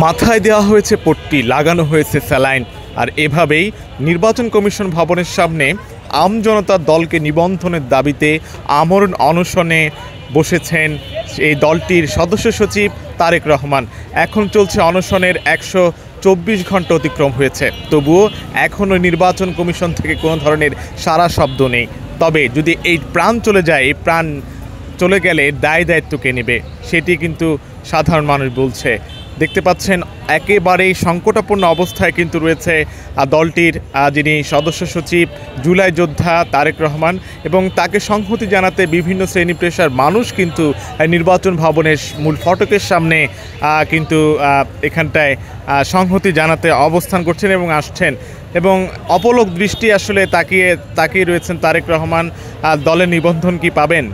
মাথায় দেওয়া হয়েছে পট্টি, লাগানো হয়েছে স্যালাইন, আর এভাবেই নির্বাচন কমিশন ভবনের সামনে আমজনতার দলকে নিবন্ধনের দাবিতে আমরণ অনশনে বসেছেন এই দলটির সদস্য সচিব তারেক রহমান। এখন চলছে অনশনের 124 ঘন্টা অতিক্রম হয়েছে, তবুও এখনও নির্বাচন কমিশন থেকে কোনো ধরনের সাড়া শব্দ নেই। তবে যদি এই প্রাণ চলে যায়, এই প্রাণ চলে গেলে দায় দায়িত্ব কে নেবে, সেটি কিন্তু সাধারণ মানুষ বলছে। দেখতে পাচ্ছেন একেবারেই সংকটাপন্ন অবস্থায় কিন্তু রয়েছে দলটির যিনি সদস্য সচিব জুলাই যোদ্ধা তারেক রহমান, এবং তাকে সংহতি জানাতে বিভিন্ন শ্রেণী পেশার মানুষ কিন্তু নির্বাচন ভবনের মূল ফটকের সামনে কিন্তু এখানটায় সংহতি জানাতে অবস্থান করছেন এবং আসছেন, এবং অপলক দৃষ্টি আসলে তাকিয়ে রয়েছেন তারেক রহমান। দলের নিবন্ধন কি পাবেন?